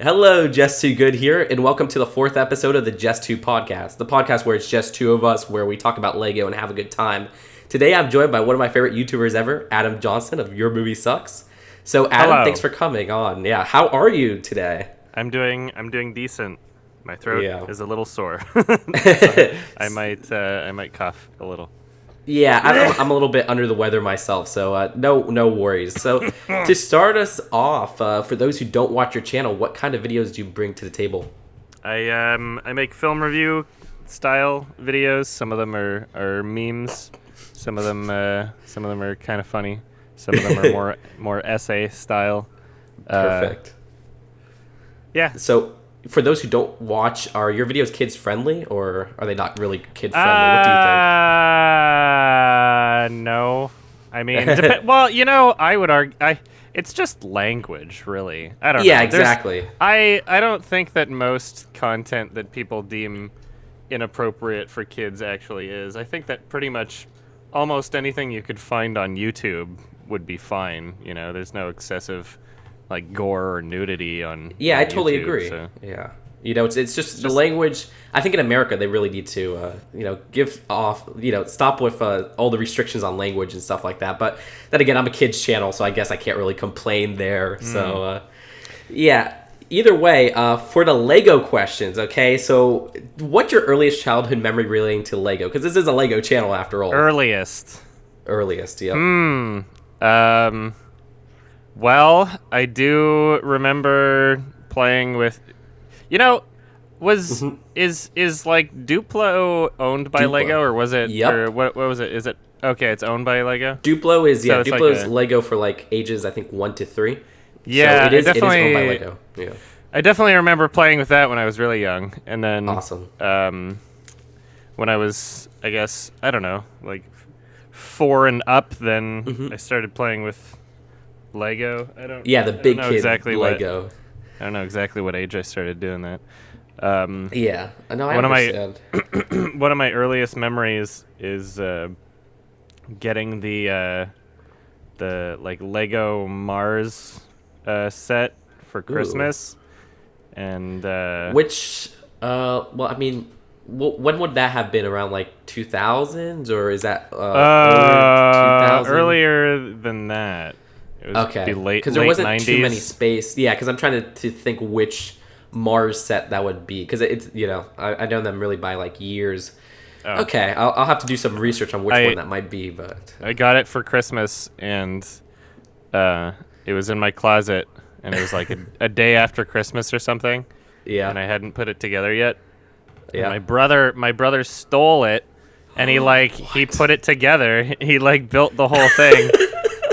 Hello, Just Too Good here, and welcome to the fourth episode of the Just2podcast, the podcast where it's just two of us, where we talk about Lego and have a good time. Today, I'm joined by one of my favorite YouTubers ever, Adam Johnston of YourMovieSucks. So, Adam, Hello. Thanks for coming on. Yeah, how are you today? I'm doing decent. My throat is a little sore. I might cough a little. Yeah, I'm a little bit under the weather myself, so no worries. So, to start us off, for those who don't watch your channel, what kind of videos do you bring to the table? I make film review style videos. Some of them are memes. Some of them are kind of funny. Some of them are more essay style. Perfect. Yeah. So, for those who don't watch, are your videos kids friendly or are they not really kid friendly? What do you think? No. I mean, well, I would argue it's just language, really. I don't know. Yeah, exactly. I don't think that most content that people deem inappropriate for kids actually is. I think that pretty much almost anything you could find on YouTube would be fine. There's no excessive like gore or nudity on Yeah, on I totally YouTube, agree. so. Yeah. It's just the language. I think in America they really need to, give off, stop with all the restrictions on language and stuff like that. But then again, I'm a kids channel, so I guess I can't really complain there. So, yeah. Either way, for the Lego questions, okay? So, what's your earliest childhood memory relating to Lego? Because this is a Lego channel after all. Earliest, yeah. Well, I do remember playing with, is like Duplo owned by Lego, or was it? Yep. Or what was it? Is it okay? It's owned by Lego. Duplo is So it's Duplo is like Lego for like ages I think 1 to 3. Yeah, so it is owned by Lego. Yeah. I definitely remember playing with that when I was really young, and then Awesome. When I was, I guess, I don't know, like 4 and up, then I started playing with Lego. The big kid exactly Lego. I don't know exactly what age I started doing that. Yeah, no, I understand. One of my earliest memories is getting the like Lego Mars set for Christmas, and which well, I mean, when would that have been? Around like 2000s, or is that earlier than that? It was okay, late, because there wasn't 90s. too many space. Yeah, because I'm trying to think which Mars set that would be, because it's I know them really by like years. Oh. Okay, I'll have to do some research on which one that might be, but I got it for Christmas, and it was in my closet, and it was like a day after Christmas or something. Yeah, and I hadn't put it together yet. Yeah, my brother stole it, and he put it together. He like built the whole thing.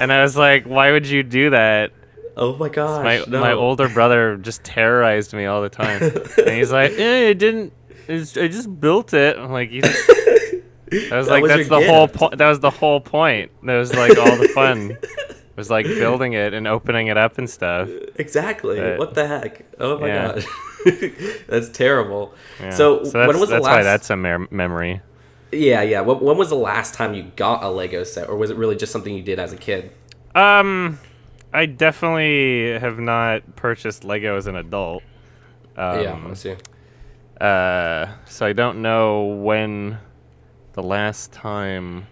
And I was like, why would you do that? Oh my gosh. My older brother just terrorized me all the time. And he's like, I didn't. I just built it. I'm like, that's the whole point. That was the whole point. That was like all the fun. It was like building it and opening it up and stuff. Exactly. What the heck? Oh my gosh. That's terrible. Yeah. So when was the last? That's why that's a memory. Yeah. When was the last time you got a Lego set, or was it really just something you did as a kid? I definitely have not purchased Lego as an adult. Yeah, I see. So I don't know when the last time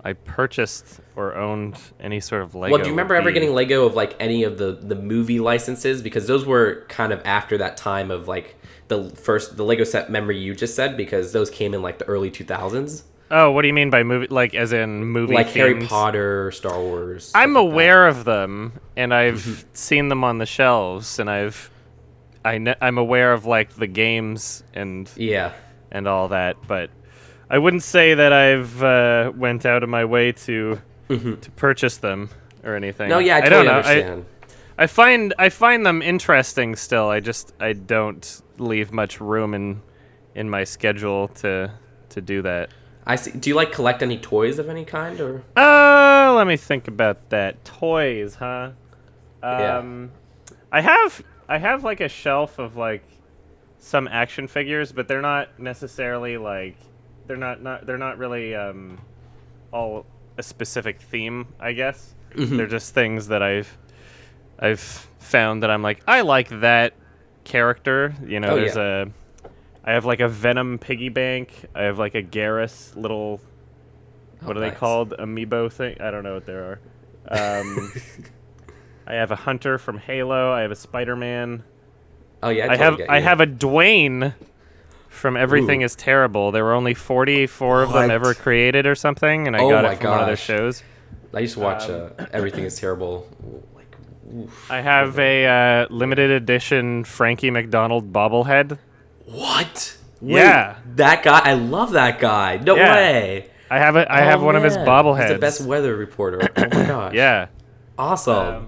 I purchased or owned any sort of Lego. Well, do you remember ever getting Lego of like any of the movie licenses? Because those were kind of after that time of like the Lego set memory you just said, because those came in like the early 2000s. Oh, what do you mean by movie? Like as in movie like themes? Harry Potter, Star Wars. I'm aware of them, and I've seen them on the shelves, and I'm aware of like the games and all that, but I wouldn't say that I've went out of my way to purchase them or anything. No, yeah, I totally understand. I find them interesting still. I don't leave much room in my schedule to do that. I see. Do you like collect any toys of any kind, or? Let me think about that. Toys, huh? I have like a shelf of like some action figures, but they're not necessarily like they're not really all a specific theme, I guess. They're just things that I've found that I'm like, I like that character. You know, Oh, yeah. I have like a Venom piggy bank. I have like a Garrus little, what are they nice. called? Amiibo thing? I don't know what there are. I have a Hunter from Halo. I have a Spider-Man. Oh yeah, I have a Dwayne from Everything Is Terrible. There were only 44 of them ever created or something, and I got it from one of their shows. I used to watch Everything Is Terrible. Like, oof. I have a limited edition Frankie Macdonald bobblehead. What? Yeah. Wait, that guy. I love that guy. No way. I have it. I have one of his bobbleheads. He's the best weather reporter. Oh my gosh. Yeah. Awesome.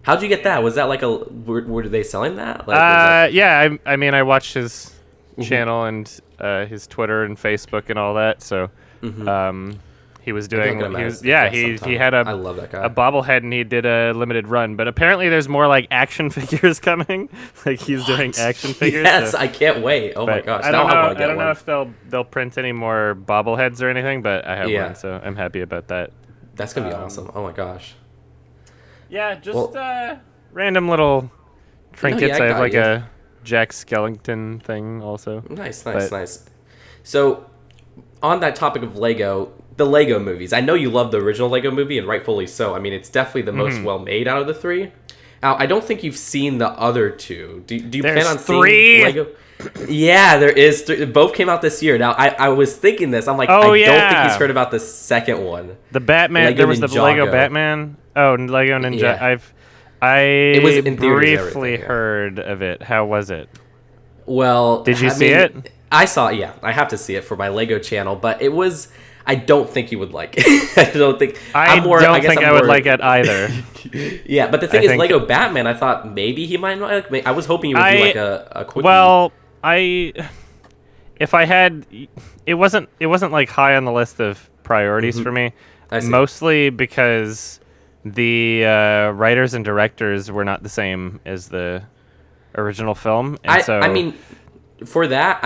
How'd you get that? Was that like were they selling that? Like, yeah. I mean, I watched his channel and his Twitter and Facebook and all that. So, he was doing. He had I love that guy. a bobblehead, and he did a limited run. But apparently, there's more like action figures coming. Like he's doing action figures. Yes, so. I can't wait. Oh my gosh! I don't know if they'll print any more bobbleheads or anything, but I have one, so I'm happy about that. That's gonna be awesome. Oh my gosh. Yeah, just random little trinkets. I have like a Jack Skellington thing also. Nice. So, on that topic of Lego, the Lego movies. I know you love the original Lego movie, and rightfully so. I mean, it's definitely the most well-made out of the three. Now, I don't think you've seen the other two. Do you plan on seeing Lego? Yeah, there is three. Both came out this year. Now, I was thinking this. I'm like, I don't think he's heard about the second one. The Batman. Lego there was Ninjago. the Lego Batman. Oh, Lego Ninja. Yeah. I was in briefly heard of it. How was it? Well, did you see it? I saw it. Yeah, I have to see it for my Lego channel, but it was. I don't think you would like it. I don't think. I would like it either. Yeah, but the thing is, Lego Batman. I thought maybe he might like. I was hoping you would do like a quick. Well, if I had, it wasn't like high on the list of priorities for me. Mostly because the writers and directors were not the same as the original film, and I mean, for that,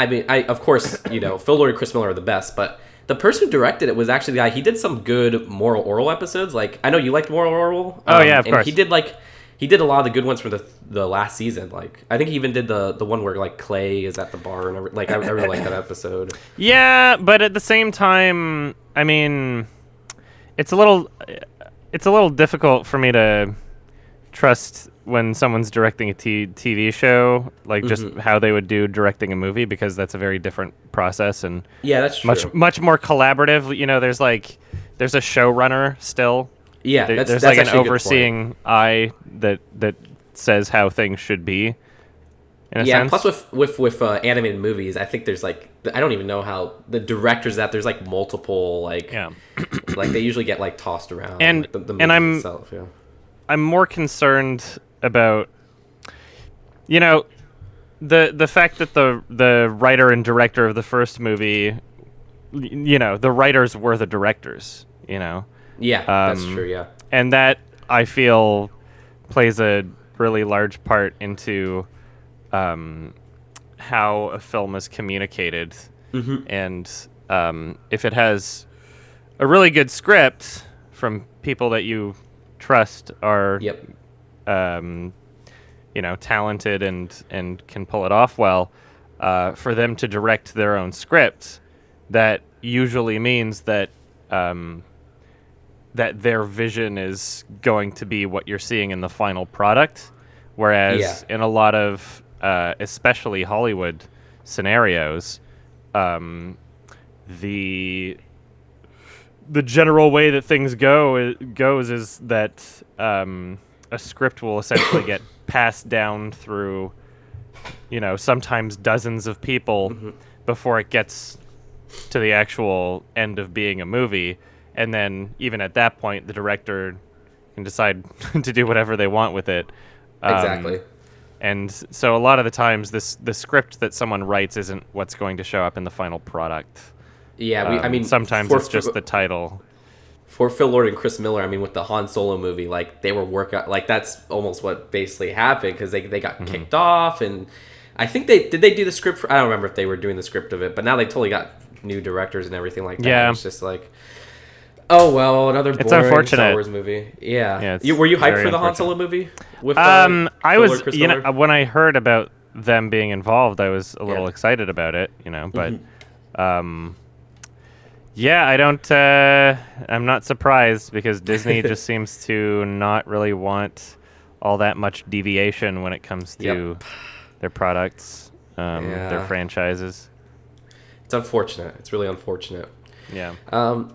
of course, Phil Lord and Chris Miller are the best, but the person who directed it was actually the guy. He did some good Moral Oral episodes. Like, I know you liked Moral Oral. Oh yeah, of course. He did a lot of the good ones from the last season. Like, I think he even did the one where like Clay is at the bar and like I really liked that episode. Yeah, but at the same time, I mean, it's a little difficult for me to trust when someone's directing a TV show, like just how they would do directing a movie, because that's a very different process, and that's true. much more collaborative. There's a showrunner still. Yeah, there's like an overseeing eye that says how things should be. In a sense. Plus with animated movies, I think there's like, I don't even know how the directors there's like multiple like like they usually get like tossed around, and like the movie itself. Yeah. I'm more concerned about the fact that the writer and director of the first movie, the writers were the directors. Yeah, that's true. Yeah, and that I feel plays a really large part into how a film is communicated, and if it has a really good script from people that you trust are talented and can pull it off well, for them to direct their own script, that usually means that that their vision is going to be what you're seeing in the final product, whereas in a lot of especially Hollywood scenarios, the general way that things goes is that a script will essentially get passed down through, sometimes dozens of people before it gets to the actual end of being a movie. And then even at that point, the director can decide to do whatever they want with it. Exactly. And so a lot of the times, the script that someone writes isn't what's going to show up in the final product. Yeah, sometimes it's just the title. For Phil Lord and Chris Miller, with the Han Solo movie, like they were like that's almost what basically happened, because they got kicked off, and I think they do the script. I don't remember if they were doing the script of it, but now they totally got new directors and everything like that. Yeah, it's just like, oh well, another boring Star Wars movie. Yeah. Yeah, Were you hyped for the Han Solo movie? With I was, when I heard about them being involved, I was a little Yeah. excited about it, but Mhm. yeah, I'm not surprised because Disney just seems to not really want all that much deviation when it comes to their products, their franchises. It's unfortunate. It's really unfortunate. Yeah.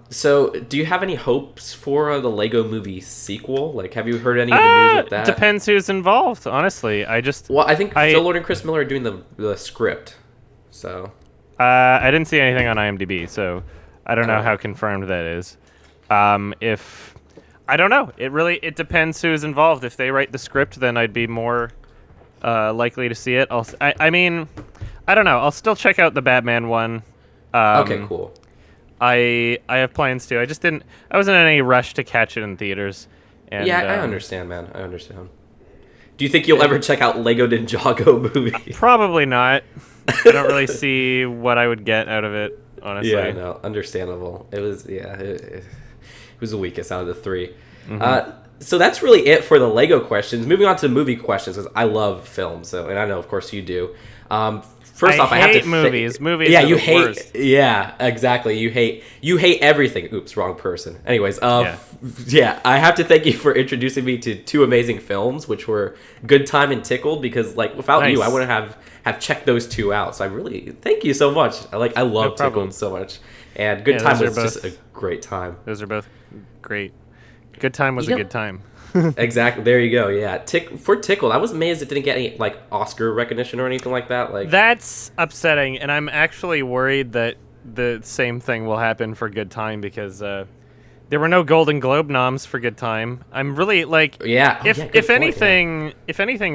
So, do you have any hopes for the Lego Movie sequel? Like, have you heard any of the news with that? Depends who's involved, honestly. I think Phil Lord and Chris Miller are doing the script. So, I didn't see anything on IMDb, so I don't know how confirmed that is. If I don't know, it depends who's involved. If they write the script, then I'd be more likely to see it. I mean, I don't know. I'll still check out the Batman one. Okay, cool. I have plans to. I wasn't in any rush to catch it in theaters. And, I understand, man. I understand. Do you think you'll ever check out Lego Ninjago movie? Probably not. I don't really see what I would get out of it, honestly. Yeah, I know. Understandable. It was, it was the weakest out of the three. Mm-hmm. So that's really it for the Lego questions. Moving on to movie questions, because I love films, and I know, of course, you do. First off, I have to hate movies. Movies. Yeah, are you the hate. worst. Yeah, exactly. You hate everything. Oops, wrong person. Anyways, I have to thank you for introducing me to two amazing films, which were Good Time and Tickled. Because without you, I wouldn't have checked those two out. So I really thank you so much. I love Tickled so much, and Good Time was just a great time. Those are both great. Good Time was a good time. Exactly. There you go. Yeah. For Tickled, I was amazed it didn't get any Oscar recognition or anything like that. That's upsetting, and I'm actually worried that the same thing will happen for Good Time because there were no Golden Globe noms for Good Time. I'm really if anything,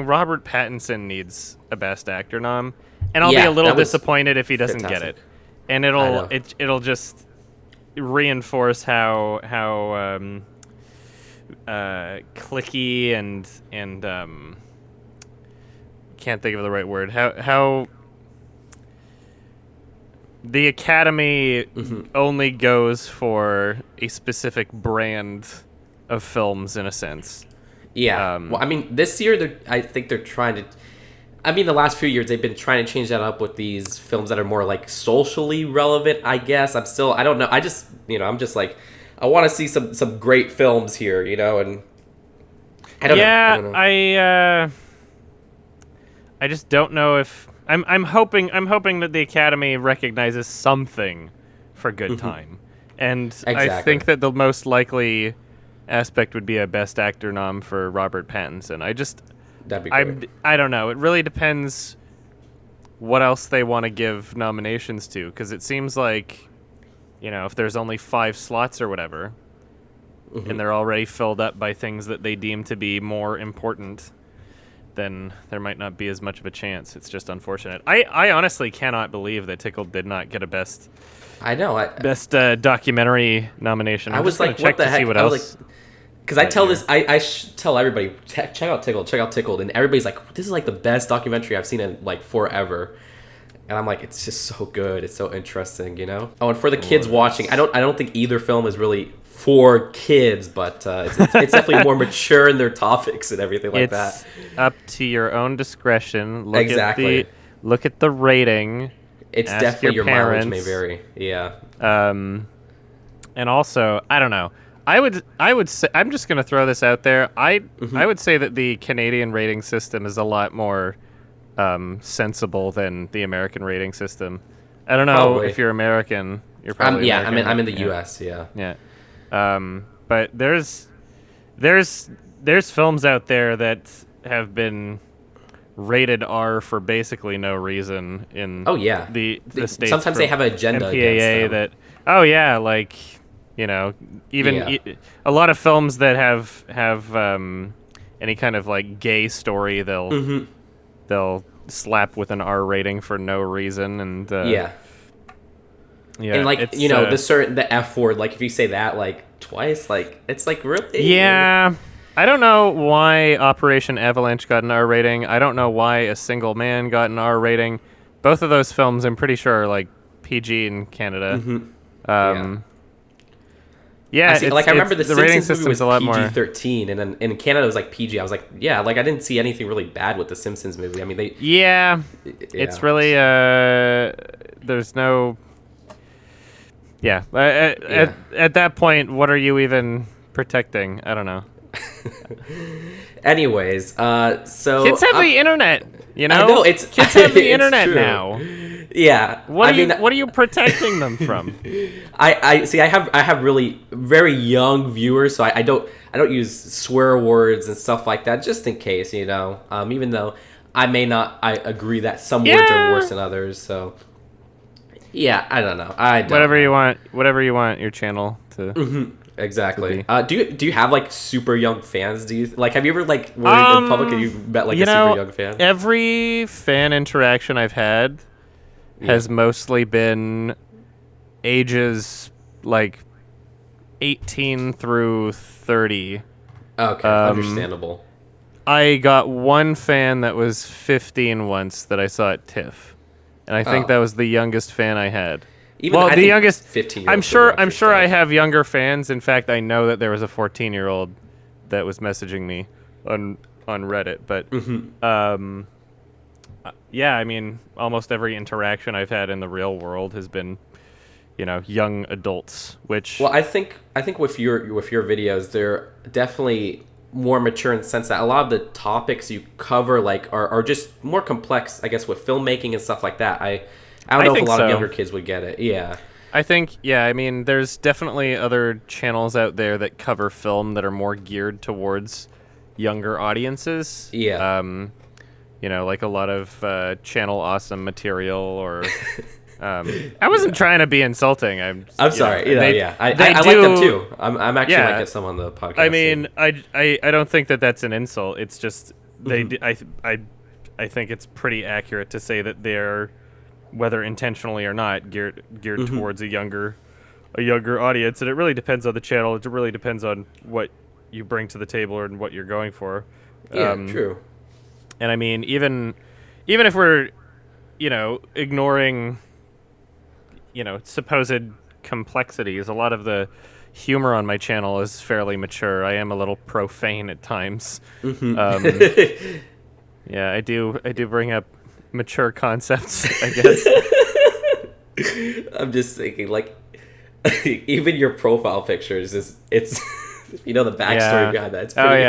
Robert Pattinson needs a Best Actor nom, and I'll be a little disappointed if he doesn't get it, and it'll just reinforce how clicky and can't think of the right word. How the Academy only goes for a specific brand of films in a sense. Yeah. Well, I mean, this year I think they're trying to. I mean, the last few years they've been trying to change that up with these films that are more socially relevant. I guess I don't know. I'm just I want to see some great films here, and I don't know. I just don't know if I'm hoping that the Academy recognizes something for Good Time, and I think that the most likely aspect would be a Best Actor nom for Robert Pattinson. That'd be great. I don't know. It really depends what else they want to give nominations to, because it seems like. If there's only 5 slots or whatever, and they're already filled up by things that they deem to be more important, then there might not be as much of a chance. It's just unfortunate. I honestly cannot believe that Tickled did not get a best documentary nomination. I was like, what the heck? See what else. Because I tell everybody, check out Tickled, and everybody's like, this is the best documentary I've seen in forever. And I'm like, it's just so good. It's so interesting, Oh, and for the kids watching, I don't think either film is really for kids, but it's definitely more mature in their topics and everything like that. It's up to your own discretion. Look at the rating. It's definitely your mileage may vary. Yeah. And also, I don't know. I would say, I'm just gonna throw this out there. I would say that the Canadian rating system is a lot more. Sensible than the American rating system. I don't know if you're American. You're probably American. I'm in the U.S. Yeah. Yeah. But there's films out there that have been rated R for basically no reason in the states. Sometimes they have an agenda MPAA against that even a lot of films that have any kind of gay story they'll slap with an R rating for no reason, and and the F word, if you say that twice, it's really. Yeah, I don't know why Operation Avalanche got an R rating. I don't know why A Single Man got an R rating. Both of those films, I'm pretty sure, are PG in Canada. Yeah, I remember the rating Simpsons movie was system's a lot more. PG-13, and then in Canada it was like PG. I was like, yeah, like I didn't see anything really bad with the Simpsons movie. I mean, It's really there's no. Yeah, at that point, what are you even protecting? I don't know. Anyways, so kids have the internet. You know, I know, kids have the internet true. now. Yeah. What are you protecting them from? I see. I have really very young viewers, so I don't use swear words and stuff like that, just in case, you know. Even though I agree that some words are worse than others. So yeah, I don't know. Whatever you want your channel to. Mm-hmm. Exactly. Do you have like super young fans? Have you ever like were in public and you met like a super young fan? Every fan interaction I've had has mostly been ages like 18 through 30. Okay, understandable. I got one fan that was 15 once that I saw at TIFF, and I think that was the youngest fan I had. The youngest 15. I'm sure I have younger fans. In fact, I know that there was a 14-year-old that was messaging me on Reddit. But yeah, I mean, almost every interaction I've had in the real world has been, you know, young adults. Which I think with your videos, they're definitely more mature in the sense that a lot of the topics you cover are just more complex, I guess, with filmmaking and stuff like that. I don't know if a lot of younger kids would get it. Yeah. I think, I mean, there's definitely other channels out there that cover film that are more geared towards younger audiences. Yeah. You know, like a lot of Channel Awesome material or... I wasn't trying to be insulting. I'm sorry. I like them too. I'm actually like get some on the podcast. I mean, I don't think that's an insult. It's just I think it's pretty accurate to say that they're, whether intentionally or not, geared towards a younger audience, and it really depends on the channel. It really depends on what you bring to the table and what you're going for. Yeah, true. And I mean, even if we're, you know, ignoring, you know, supposed complexities, a lot of the humor on my channel is fairly mature. I am a little profane at times. Yeah, I do bring up mature concepts, I guess. I'm just thinking, like, even your profile pictures it's you know the backstory behind that. It's pretty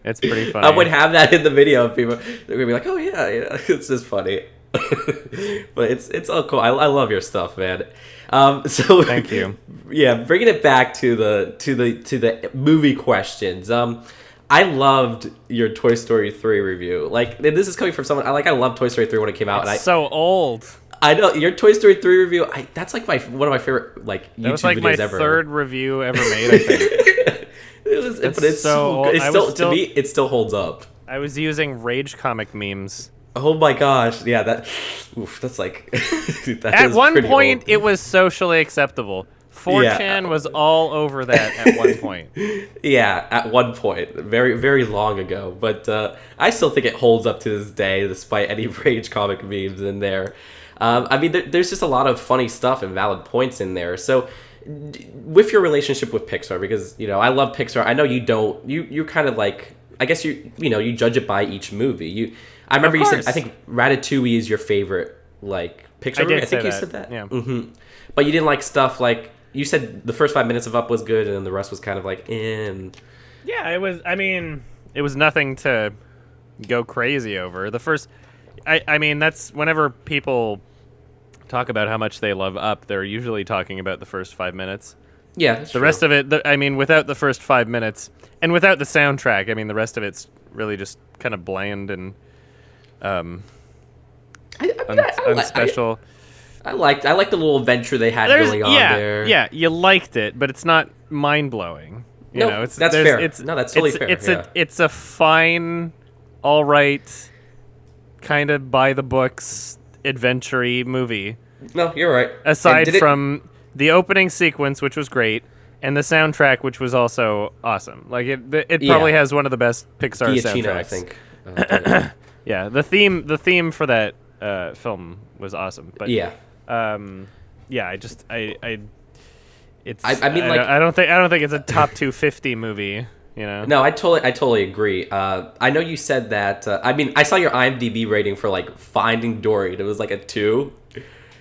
it's pretty funny. I would have that in the video. People they're gonna be like, oh yeah, it's just funny. But it's all cool. I love your stuff, man. So thank you. Yeah, bringing it back to the movie questions. I loved your Toy Story 3 review. Like, this is coming from someone I love Toy Story 3 when it came out. It's so old. I know your Toy Story 3 review. That's like one of my favorite YouTube videos ever. That was like my third review ever made, I think. It's so old. To me, it still holds up. I was using Rage comic memes. Oh my gosh! Yeah, that's like. At one point, it was socially acceptable. 4chan was all over that at one point. Yeah, at one point, very very long ago. But I still think it holds up to this day, despite any Rage comic memes in there. I mean, there's just a lot of funny stuff and valid points in there. So, with your relationship with Pixar, because you know I love Pixar. I know you don't. You're kind of like, I guess you judge it by each movie. I remember you said, I think Ratatouille is your favorite like Pixar movie. I think you said that. Yeah. Mm-hmm. But you didn't like stuff like. You said the first 5 minutes of Up was good, and then the rest was kind of like, Yeah, it was. I mean, it was nothing to go crazy over. The first, I mean, that's whenever people talk about how much they love Up, they're usually talking about the first 5 minutes. Yeah, the rest of it, I mean, without the first 5 minutes, and without the soundtrack, I mean, the rest of it's really just kind of bland and unspecial. I liked the little adventure they had going on there. Yeah, you liked it, but it's not mind-blowing. That's fair. That's totally fair. It's a fine, all right, kind of by-the-books, adventure-y movie. No, you're right. Aside from the opening sequence, which was great, and the soundtrack, which was also awesome. Like, it probably has one of the best Pixar soundtracks. I think. Yeah, the theme for that it's. I mean, like, I don't think it's a top 250 movie. You know? No, I totally agree. I know you said that. I mean, I saw your IMDb rating for like Finding Dory. It was like a 2.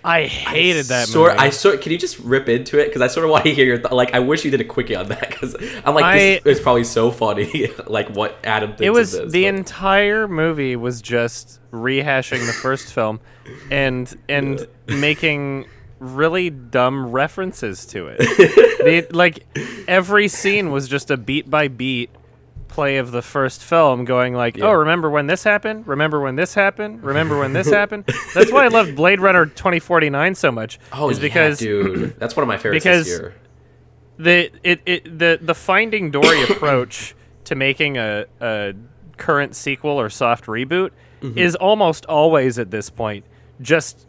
I hated that movie. Can you just rip into it? Because I sort of want to hear your like. I wish you did a quickie on that because I'm like, this is probably so funny. Like what Adam thinks of this. The entire movie was just rehashing the first film, and making really dumb references to it. Like every scene was just a beat by beat play of the first film, going like, oh, remember when this happened? Remember when this happened? Remember when this happened? That's why I loved Blade Runner 2049 so much. Oh, because, dude, that's one of my favorites this year. The Finding Dory approach to making a current sequel or soft reboot is almost always at this point just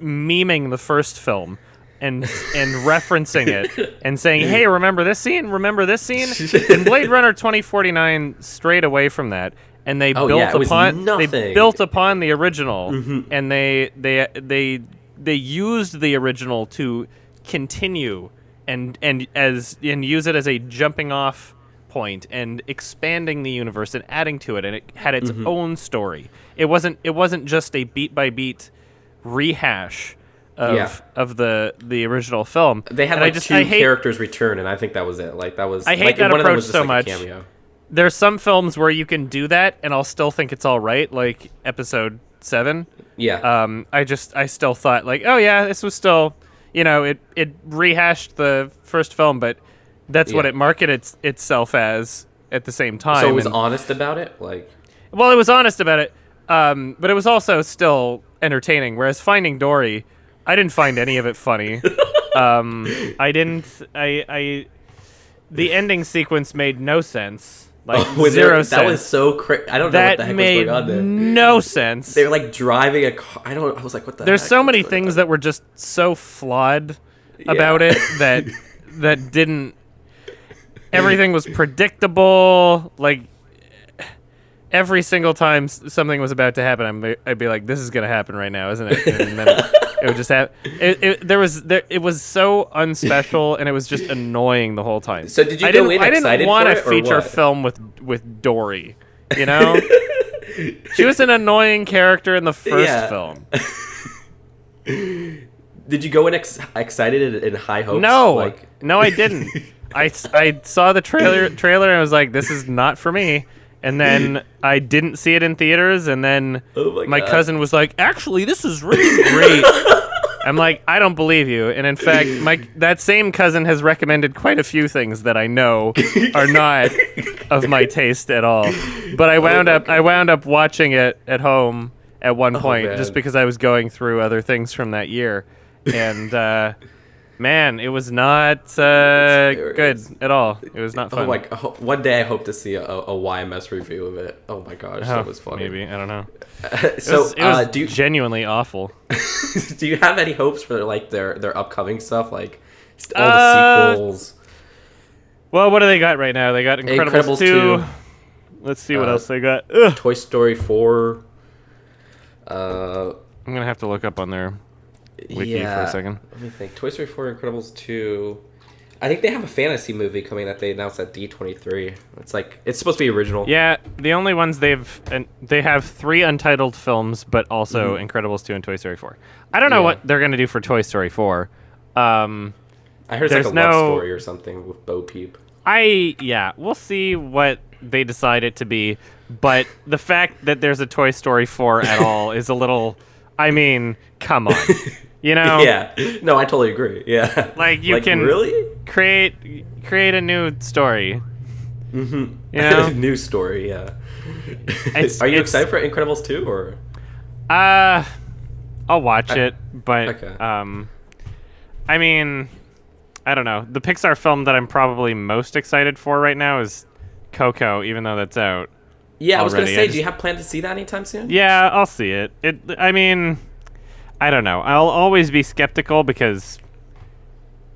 memeing the first film and referencing it and saying, hey, remember this scene? Remember this scene? And Blade Runner 2049 strayed away from that, and they built upon the original, and they used the original to continue and use it as a jumping off point and expanding the universe and adding to it, and it had its own story. It wasn't just a beat by beat rehash of the original film. They had two characters return, and I think that was it. Like that was. I hate that approach so much. There's some films where you can do that, and I'll still think it's all right. Like Episode 7. Yeah. I still thought like, oh yeah, this was still, it rehashed the first film, but that's what it marketed itself as at the same time. So it was honest about it, like. Well, it was honest about it, but it was also still entertaining. Whereas Finding Dory, I didn't find any of it funny. The ending sequence made no sense. Like zero sense. That was so crazy. I don't know what the heck was going on there. No sense. They were like driving a car. I was like, what the heck? There's so many things that were just so flawed about it that didn't. Everything was predictable. Like every single time something was about to happen, I'd be like, "This is gonna happen right now, isn't it?" And then it would just happen. It was so unspecial, and it was just annoying the whole time. So did you go in excited for it, I didn't want a feature film with Dory. You know, she was an annoying character in the first film. Did you go in excited and high hopes? No, I didn't. I saw the trailer and I was like, this is not for me. And then I didn't see it in theaters, and then my cousin was like, actually, this is really great. I'm like, I don't believe you. And in fact, that same cousin has recommended quite a few things that I know are not of my taste at all. But I wound up watching it at home at one point just because I was going through other things from that year. And man, it was not good at all. It was not fun. One day I hope to see a YMS review of it. Oh my gosh, that was funny. Maybe, I don't know. So it was genuinely awful. Do you have any hopes for like their upcoming stuff, like all the sequels? Well, what do they got right now? They got Incredibles 2. Let's see what else they got. Toy Story 4. I'm gonna have to look up on their wiki for a second. Let me think. Toy Story 4, Incredibles 2. I think they have a fantasy movie coming that they announced at D23. It's supposed to be original. Yeah, the only ones they have 3 untitled films, but also Incredibles 2 and Toy Story 4. I don't know what they're gonna do for Toy Story 4. I heard it's like a love story or something with Bo Peep. We'll see what they decide it to be, but the fact that there's a Toy Story 4 at all is a little. I mean, come on. You know? Yeah. No, I totally agree. Yeah. Like you can really create a new story. Mm-hmm. You know? New story, yeah. Are you excited for Incredibles 2 or? I'll watch it, but okay. I mean, I don't know. The Pixar film that I'm probably most excited for right now is Coco, even though that's out. Yeah, I was going to say, do you have plans to see that anytime soon? Yeah, I'll see it. I mean, I don't know. I'll always be skeptical because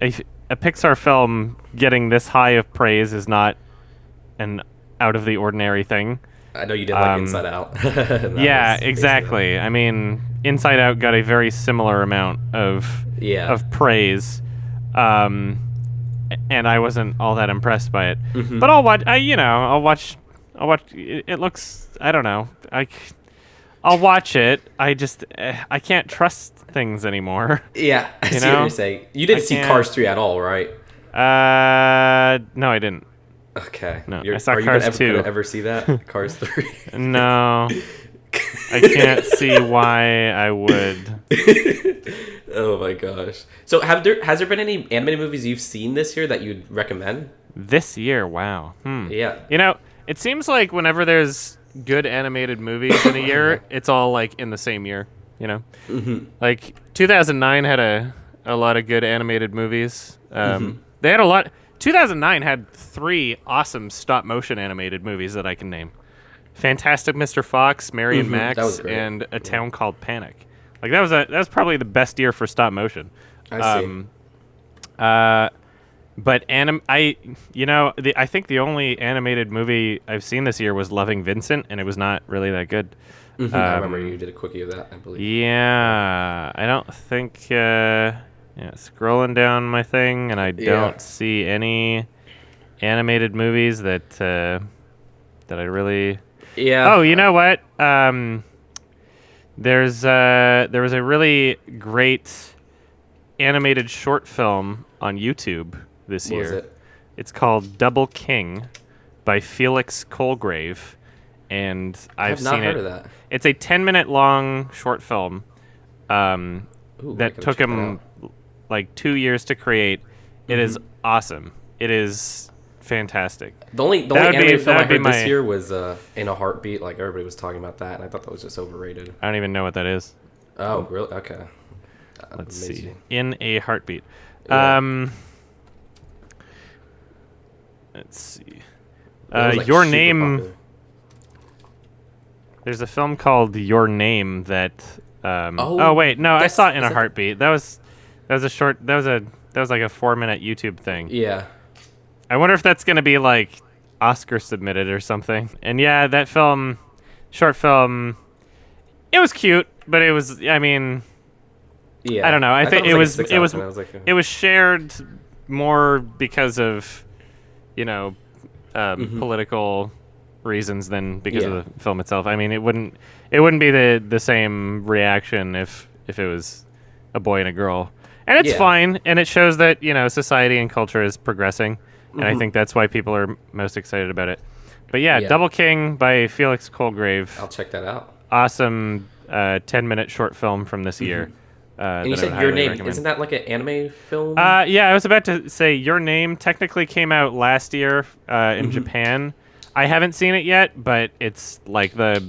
a Pixar film getting this high of praise is not an out-of-the-ordinary thing. I know you didn't like Inside Out. Yeah, exactly. I mean, Inside Out got a very similar amount of praise. and I wasn't all that impressed by it. Mm-hmm. But I'll watch. I'll watch. It looks. I don't know. I'll watch it. I just I can't trust things anymore. Yeah, I see what you're saying. You didn't see Cars 3 at all, right? No, I didn't. Okay. No, I saw are Cars you 2. gonna ever see that? Cars 3? No. I can't see why I would. Oh my gosh. So has there been any animated movies you've seen this year that you'd recommend? This year, wow. Yeah. It seems like whenever there's good animated movies in a year, it's all like in the same year, Mm-hmm. Like 2009 had a lot of good animated movies. They had a lot. 2009 had 3 awesome stop motion animated movies that I can name. Fantastic Mr. Fox, Mary and Max, and A Town Called Panic. Like that was probably the best year for stop motion. I see. But I think the only animated movie I've seen this year was Loving Vincent, and it was not really that good. Mm-hmm. I remember you did a quickie of that, I believe. Yeah, I don't think. Scrolling down my thing, and I don't see any animated movies that I really. Yeah. Oh, you know what? There was a really great animated short film on YouTube this year. What was it? It's called Double King by Felix Colgrave, and I've seen it. I've not heard of that. It's a 10-minute long short film that took him like 2 years to create. It is awesome. It is fantastic. The only animated film I heard this year was In a Heartbeat. Like everybody was talking about that, and I thought that was just overrated. I don't even know what that is. Oh, really? Okay. Let's see. In a Heartbeat. Yeah. Let's see. Like Your super Name. popular. There's a film called Your Name that. Oh, wait, no, I saw it in a that- Heartbeat. That was a short. That was like a 4-minute YouTube thing. Yeah. I wonder if that's gonna be like Oscar submitted or something. And yeah, that short film, it was cute, but it was. I mean. Yeah. I don't know. I think it was it was shared more because of political reasons than because of the film itself. I mean, it wouldn't be the same reaction if it was a boy and a girl. And it's fine, and it shows that society and culture is progressing, and I think that's why people are most excited about it. But yeah, Double King by Felix Colgrave. I'll check that out. Awesome 10-minute short film from this year. And you said Your Name. Isn't that like an anime film? Yeah, I was about to say Your Name technically came out last year in Japan. I haven't seen it yet, but it's like the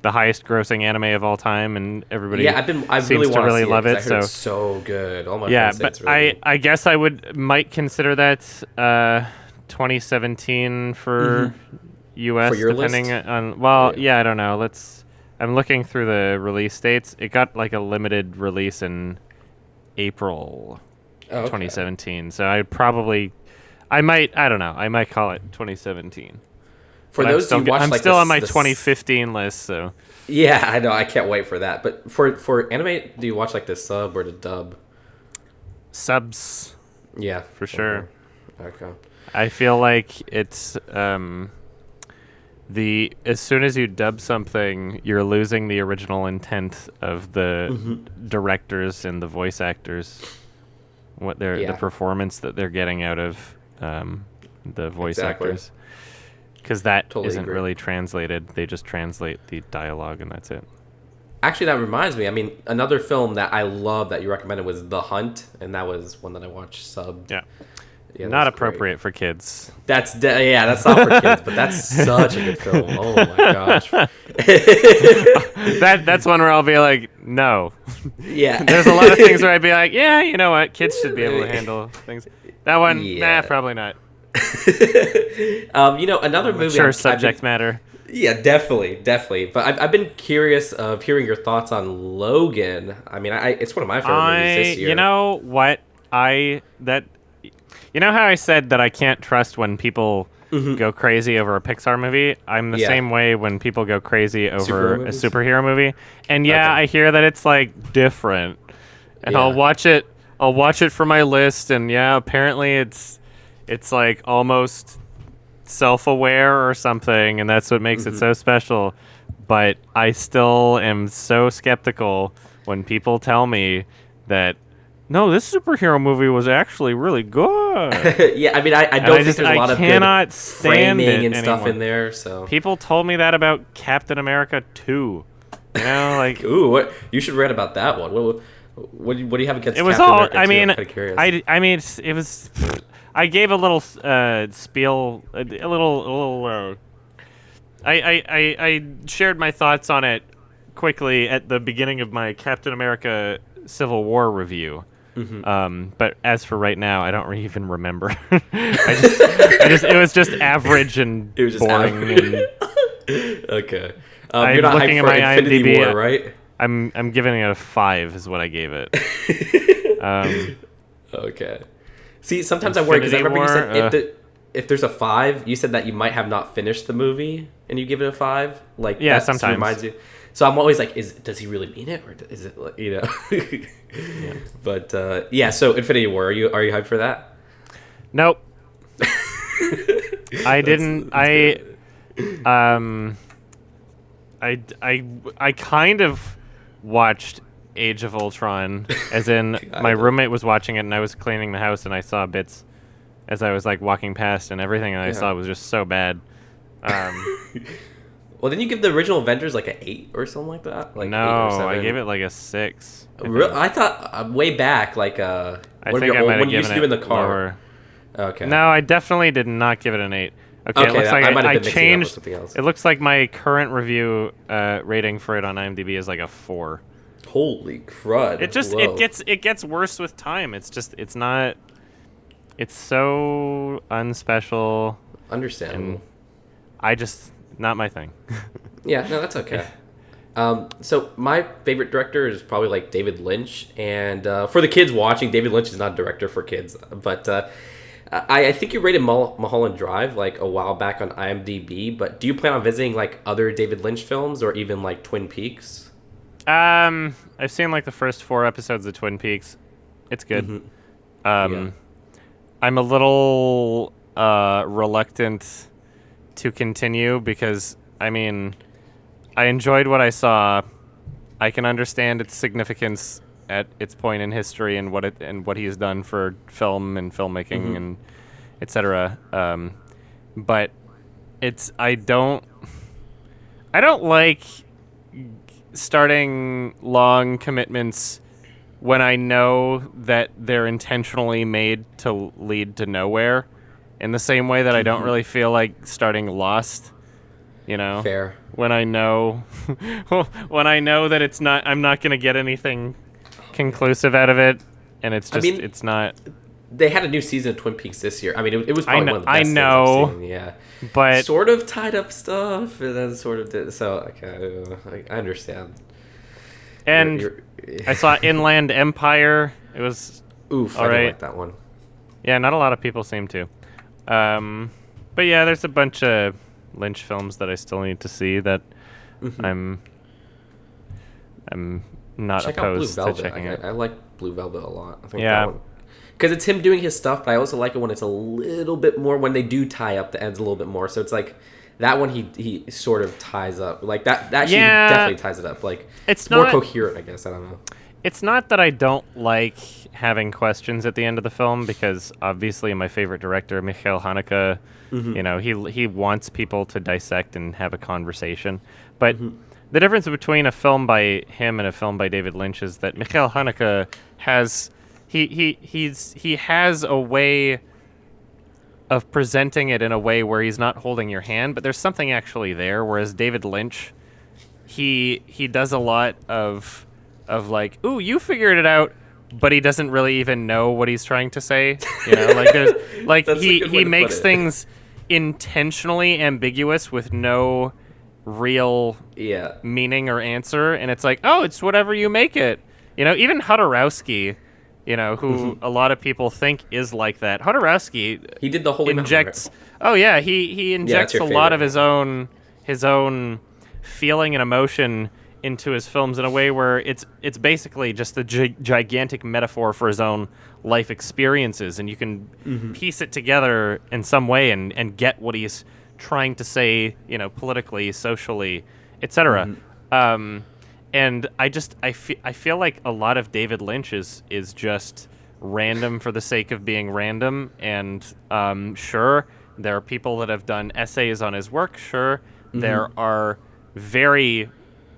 highest grossing anime of all time, and everybody I seems to really love it. I heard it's so good. All my friends say but it's really good. I guess I might consider that 2017 for US, For your depending list? on. I don't know. I'm looking through the release dates. It got like a limited release in April 2017. So I might call it 2017. For those who watch, I'm like still on my 2015 list. So yeah, I know. I can't wait for that. But for anime, do you watch like the sub or the dub? Subs. Yeah, for sure. Okay. I feel like it's as soon as you dub something, you're losing the original intent of the directors and the voice actors, the performance that they're getting out of the voice actors, because that isn't really translated. They just translate the dialogue and that's it. Actually, that reminds me. I mean, another film that I love that you recommended was The Hunt, and that was one that I watched subbed. Yeah, not appropriate for kids. That's not for kids, but that's such a good film. Oh my gosh. That's one where I'll be like, no. Yeah. There's a lot of things where I'd be like, yeah, you know what, kids should be able to handle things. That one, nah, probably not. Another movie. Sure, subject matter. Yeah, definitely. But I've been curious of hearing your thoughts on Logan. I mean, it's one of my favorite movies this year. You know what? You know how I said that I can't trust when people go crazy over a Pixar movie? I'm the same way when people go crazy over a superhero movie. And I hear that it's like different. And I'll watch it I'll watch it for my list, and yeah, apparently it's like almost self-aware or something, and that's what makes it so special. But I still am so skeptical when people tell me that, no, this superhero movie was actually really good. Yeah, I mean, I don't think there's a lot of good framing and stuff anymore. in there. So people told me that about Captain America 2. You know, like ooh, what you should read about that one. What do you have against? It was Captain all. America 2? I mean, I'm kinda curious. I mean, it was. I gave a little spiel, a little. I shared my thoughts on it quickly at the beginning of my Captain America Civil War review. But as for right now, I don't even remember. It was just average and it was just boring. average. Okay. I'm you're not looking hyped at for my Infinity IMDb. War, right? I'm giving it a 5 is what I gave it. Okay. See, sometimes I worry because I remember you said if there's a 5, you said that you might have not finished the movie and you give it a 5. Like yeah, that sometimes reminds you. So I'm always like, does he really mean it, or is it like, you know? Yeah. But yeah, so Infinity War, are you hyped for that? Nope. I didn't. I kind of watched Age of Ultron, as in my roommate was watching it and I was cleaning the house and I saw bits as I was like walking past, and everything I saw was just so bad. Well, didn't you give the original Avengers like an 8 or something like that? Like no, 8 or 7? I gave it like a 6. I thought way back, like I think I might have given it in the car. Lower. Okay. No, I definitely did not give it an 8. Okay, it looks like I changed. It looks like my current review rating for it on IMDb is like a 4. Holy crud! It gets worse with time. It's not. It's so unspecial. Understandable. Not my thing. Yeah, no, that's okay. So my favorite director is probably like David Lynch, and for the kids watching, David Lynch is not a director for kids, but I think you rated Mulholland Drive like a while back on IMDb. But do you plan on visiting like other David Lynch films or even like Twin Peaks? I've seen like the first 4 episodes of Twin Peaks. It's good. Yeah. I'm a little reluctant to continue because, I mean, I enjoyed what I saw. I can understand its significance at its point in history and what he has done for film and filmmaking and etc. But I don't like starting long commitments when I know that they're intentionally made to lead to nowhere. In the same way that I don't really feel like starting Lost, you know. Fair. When I know that it's not, I'm not going to get anything conclusive out of it, and it's just, it's not. They had a new season of Twin Peaks this year. I mean, it was probably one of the best things I've seen. Yeah, but sort of tied up stuff, and then sort of did. So okay, I understand. And I saw Inland Empire. It was oof. All I right. didn't like that one. Yeah, not a lot of people seem to. But yeah, there's a bunch of Lynch films that I still need to see that I'm not Check out Blue opposed to Velvet. checking out. I like Blue Velvet a lot. I think Yeah. because it's him doing his stuff, but I also like it when it's a little bit more, when they do tie up the ends a little bit more. So it's like that one he sort of ties up. Like that he definitely ties it up. Like it's more coherent, I guess. I don't know. It's not that I don't like having questions at the end of the film, because obviously my favorite director, Michael Haneke, you know, he wants people to dissect and have a conversation. But the difference between a film by him and a film by David Lynch is that Michael Haneke has he has a way of presenting it in a way where he's not holding your hand, but there's something actually there. Whereas David Lynch, he does a lot of like, ooh, you figured it out, but he doesn't really even know what he's trying to say. You know, like there's like he makes things intentionally ambiguous with no real meaning or answer, and it's like, oh, it's whatever you make it. You know, even Jodorowsky, you know, who a lot of people think is like that. Jodorowsky, he did the Holy injects. Mountain, right? Oh yeah, he injects a lot of his own feeling and emotion into his films in a way where it's basically just a gigantic metaphor for his own life experiences, and you can piece it together in some way and get what he's trying to say, politically, socially, etc. And I feel like a lot of David Lynch is just random for the sake of being random. And sure, there are people that have done essays on his work. Sure, there are very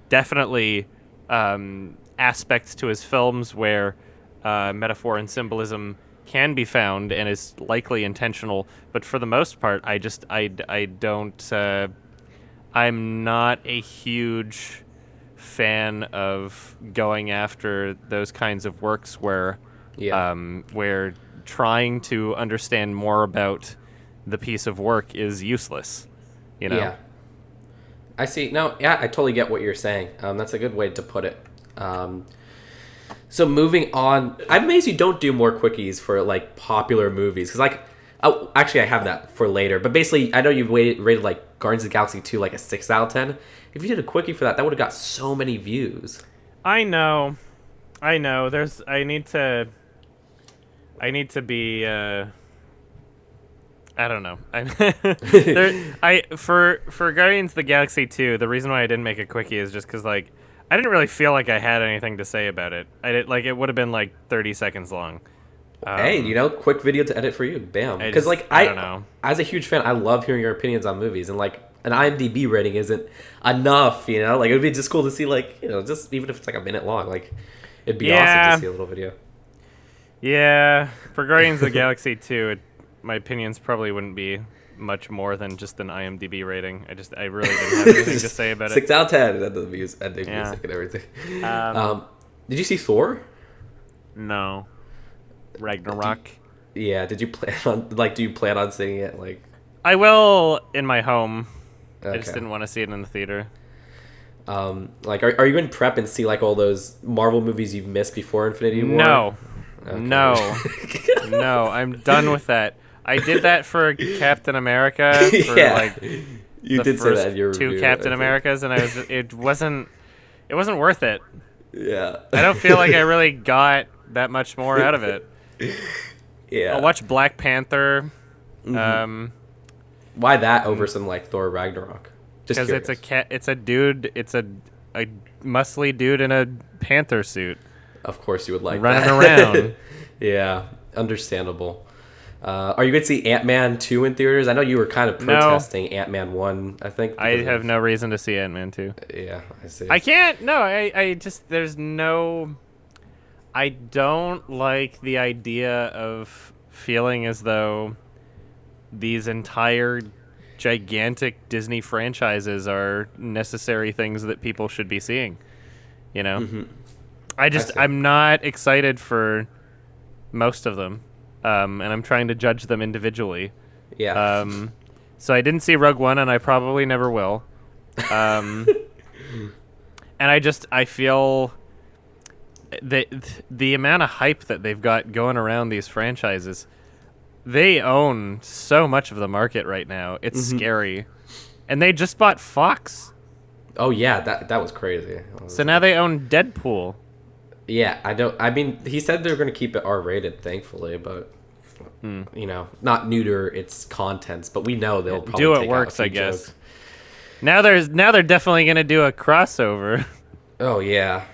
definitely aspects to his films where metaphor and symbolism can be found and is likely intentional. But for the most part, I'm not a huge fan of going after those kinds of works where trying to understand more about the piece of work is useless. Yeah. I see. No, yeah, I totally get what you're saying. That's a good way to put it. So moving on, I'm amazed you don't do more quickies for like popular movies, because actually I have that for later. But basically, I know you've rated like Guardians of the Galaxy 2 like a 6 out of 10. If you did a quickie for that would have got so many views. I know. I need to be. I don't know. For Guardians of the Galaxy 2, the reason why I didn't make a quickie is just because like I didn't really feel like I had anything to say about it. It would have been like 30 seconds long. Hey, quick video to edit for you. Bam. Because I don't know. As a huge fan, I love hearing your opinions on movies, and like an IMDb rating isn't enough. Like it would be just cool to see just even if it's like a minute long, like it'd be awesome to see a little video. Yeah, for Guardians of the Galaxy 2, my opinions probably wouldn't be much more than just an IMDb rating. I really didn't have anything to say about it. 6 out of 10 at the music and everything. Did you see Thor? No. Ragnarok. Did you plan on do you plan on seeing it? Like, I will in my home. Okay. I just didn't want to see it in the theater. Are you going to prep and see like all those Marvel movies you've missed before Infinity War? No. Okay. No, I'm done with that. I did that for Captain America. For you did say that in your two review, Captain Americas, and it wasn't worth it. Yeah. I don't feel like I really got that much more out of it. Yeah. I'll watch Black Panther. Why that over some like Thor Ragnarok? Just because it's a dude. It's a muscly dude in a panther suit. Of course, you would like running that. around. Yeah, understandable. Are you going to see Ant-Man 2 in theaters? I know you were kind of protesting Ant-Man 1, I think. I have no reason to see Ant-Man 2. Yeah, I see. I can't. No, I just there's no. I don't like the idea of feeling as though these entire gigantic Disney franchises are necessary things that people should be seeing. I'm not excited for most of them, and I'm trying to judge them individually. Yeah. So I didn't see Rogue One, and I probably never will. And I feel that the amount of hype that they've got going around these franchises, they own so much of the market right now. It's scary. And they just bought Fox. Oh yeah, that was crazy. So now they own Deadpool. Yeah, I mean, he said they're going to keep it R-rated, thankfully, but not neuter its contents. But we know they'll probably do take it works, out I guess. Jokes. Now they're definitely going to do a crossover. Oh yeah,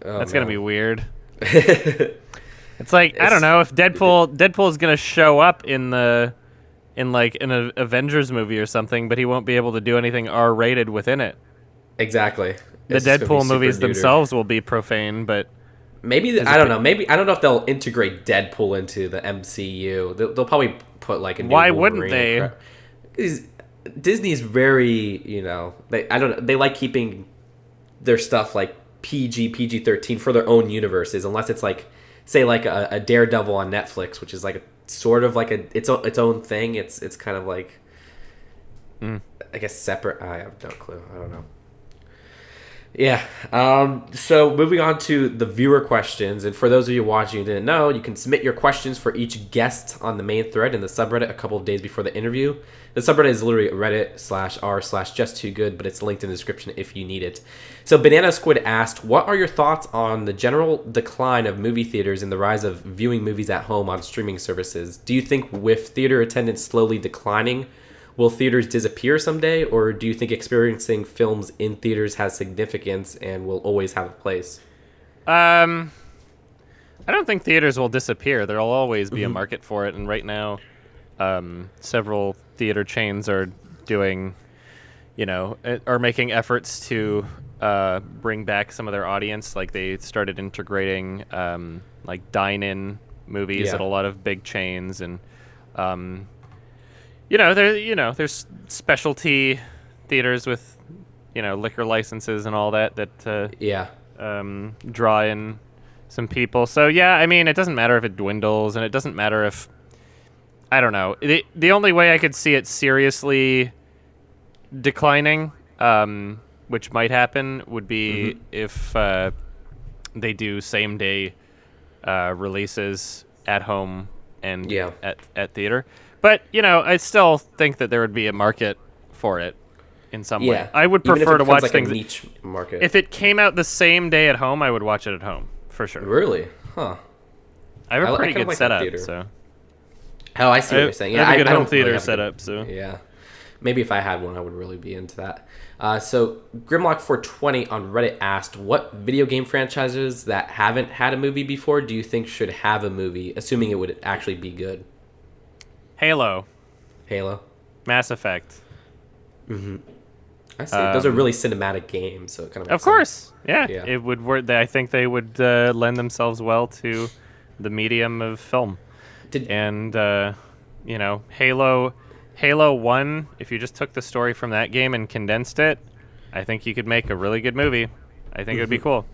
that's going to be weird. It's like I don't know if Deadpool is going to show up in an Avengers movie or something, but he won't be able to do anything R-rated within it. Exactly. The Deadpool movies themselves will be profane, but maybe I don't know. Maybe I don't know if they'll integrate Deadpool into the MCU. They'll probably put like a new Why Wolverine wouldn't they? Because Disney's very they like keeping their stuff like PG-13 for their own universes, unless it's like say like a Daredevil on Netflix, which is like sort of like its own thing. It's kind of like I guess separate. I have no clue. I don't know. Yeah. So moving on to the viewer questions, and for those of you watching who didn't know, you can submit your questions for each guest on the main thread in the subreddit a couple of days before the interview. The subreddit is literally reddit.r/just2good, but it's linked in the description if you need it. So Banana Squid asked, what are your thoughts on the general decline of movie theaters and the rise of viewing movies at home on streaming services? Do you think with theater attendance slowly declining, will theaters disappear someday, or do you think experiencing films in theaters has significance and will always have a place? I don't think theaters will disappear. There'll always be a market for it, and right now, several theater chains are doing, are making efforts to bring back some of their audience. Like they started integrating like dine-in movies at a lot of big chains, and there's specialty theaters with, liquor licenses and all that draw in some people. So, yeah, I mean, it doesn't matter if it dwindles, and it doesn't matter if, I don't know. The only way I could see it seriously declining, which might happen, would be if they do same-day releases at home and at theater. But, I still think that there would be a market for it in some way. I would prefer to watch like things. A niche market. If it came out the same day at home, I would watch it at home, for sure. Really? Huh. I have a pretty good setup, so. Oh, I see what you're saying. Yeah, I have a good home don't theater really setup, so. Yeah. Maybe if I had one, I would really be into that. So Grimlock420 on Reddit asked, what video game franchises that haven't had a movie before do you think should have a movie, assuming it would actually be good? Halo. Mass Effect. I see. Those are really cinematic games, so it kind of makes Of course. sense. Yeah. It would work. I think they would lend themselves well to the medium of film. Halo 1, if you just took the story from that game and condensed it, I think you could make a really good movie. I think it would be cool.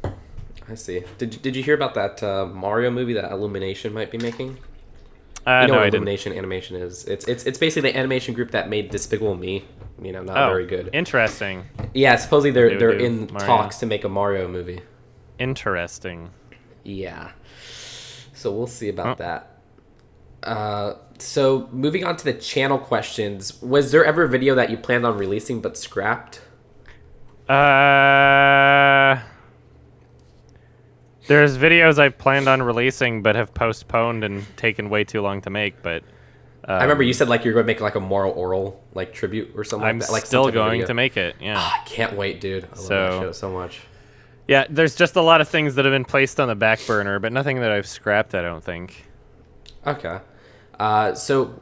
I see. Did you hear about that Mario movie that Illumination might be making? No, what I Illumination Animation is. It's basically the animation group that made Despicable Me. Not very good. Interesting. Yeah, supposedly they're in Mario. talks to make a Mario movie. Interesting. Yeah. So we'll see about that. So moving on to the channel questions, was there ever a video that you planned on releasing but scrapped? There's videos I planned on releasing but have postponed and taken way too long to make, but I remember you said like you're going to make like a Moral Oral like tribute or something like that. I'm still going to make it, yeah. I can't wait, dude. I love that show so much. Yeah, there's just a lot of things that have been placed on the back burner, but nothing that I've scrapped, I don't think. Okay. So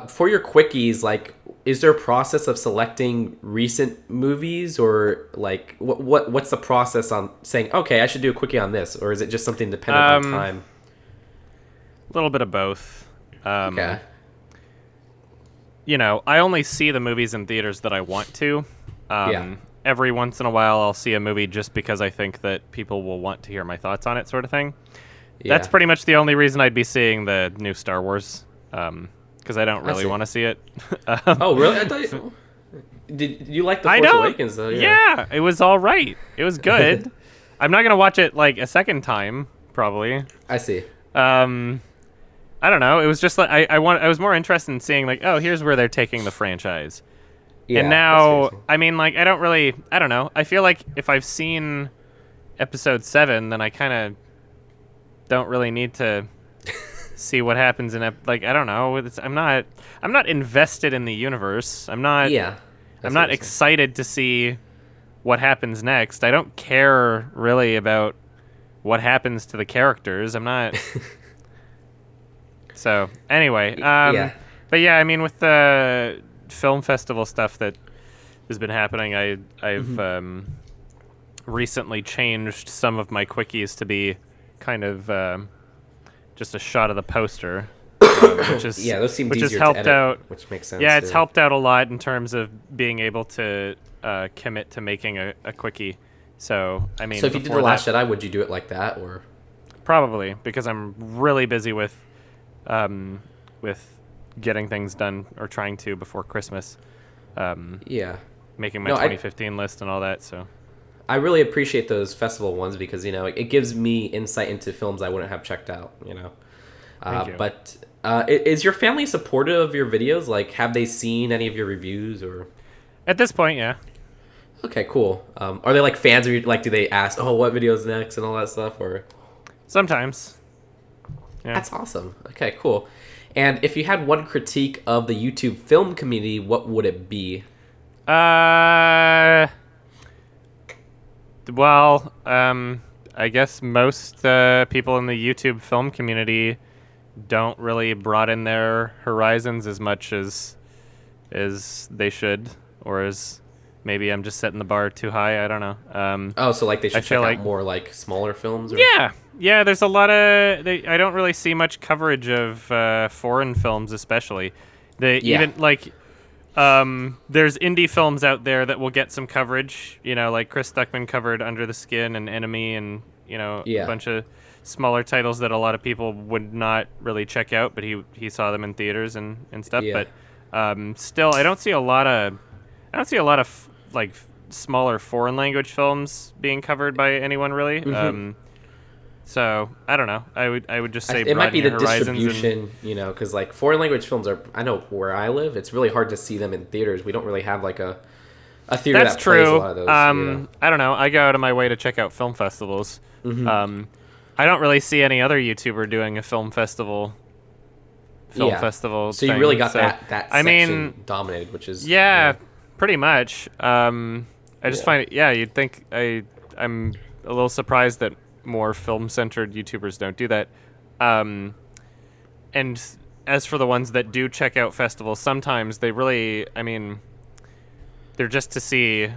for your quickies, like, is there a process of selecting recent movies, or like what's the process on saying, okay, I should do a quickie on this, or is it just something dependent on time? A little bit of both. Okay. I only see the movies in theaters that I want to. Every once in a while, I'll see a movie just because I think that people will want to hear my thoughts on it, sort of thing. Yeah. That's pretty much the only reason I'd be seeing the new Star Wars, because I don't really want to see it. Oh, really? I thought did you like The Force Awakens, though? Yeah, it was all right. It was good. I'm not going to watch it, like, a second time, probably. I see. I don't know. It was just like I was more interested in seeing, like, oh, here's where they're taking the franchise. Yeah, and now, I mean, like, I don't know. I feel like if I've seen episode 7, then I kind of don't really need to see what happens in like, I don't know. I'm not invested in the universe. I'm not excited to see what happens next. I don't care really about what happens to the characters. I'm not. So anyway, but yeah, I mean, with the film festival stuff that has been happening, I've recently changed some of my quickies to be kind of just a shot of the poster, which is those seem which easier has helped to edit, out. Which makes sense. Yeah, it's helped out a lot in terms of being able to commit to making a quickie. So I mean, so if you did The Last Jedi, would you do it like that, or probably, because I'm really busy with getting things done, or trying to, before Christmas. Making my 2015 list and all that. So I really appreciate those festival ones because it gives me insight into films I wouldn't have checked out. Thank you. But is your family supportive of your videos? Like, have they seen any of your reviews or? At this point, yeah. Okay, cool. Are they like fans of you? Like, do they ask, "Oh, what video's next" and all that stuff? Or Sometimes. Yeah. that's awesome. Okay, cool. And if you had one critique of the YouTube film community, what would it be? Well, I guess most people in the YouTube film community don't really broaden their horizons as much as they should, or as maybe I'm just setting the bar too high. I don't know. So like they should check out more like smaller films? Or? Yeah. There's a lot of. I don't really see much coverage of foreign films, especially. Even like. There's indie films out there that will get some coverage. Like Chris Stuckman covered Under the Skin and Enemy, and a bunch of smaller titles that a lot of people would not really check out, but he saw them in theaters and stuff. Yeah. But still, I don't see a lot of like smaller foreign language films being covered by anyone really. Mm-hmm. So I don't know. I would just say it might be the horizons distribution, because like foreign language films are. I know where I live, it's really hard to see them in theaters. We don't really have like a theater That's that true. plays a lot of those. I don't know. I go out of my way to check out film festivals. Mm-hmm. I don't really see any other YouTuber doing a film festival. Festival. So you really got that section dominated, which is pretty much. I just find it. Yeah, you'd think I'm a little surprised that more film-centered YouTubers don't do that. And as for the ones that do check out festivals, sometimes they really, they're just to see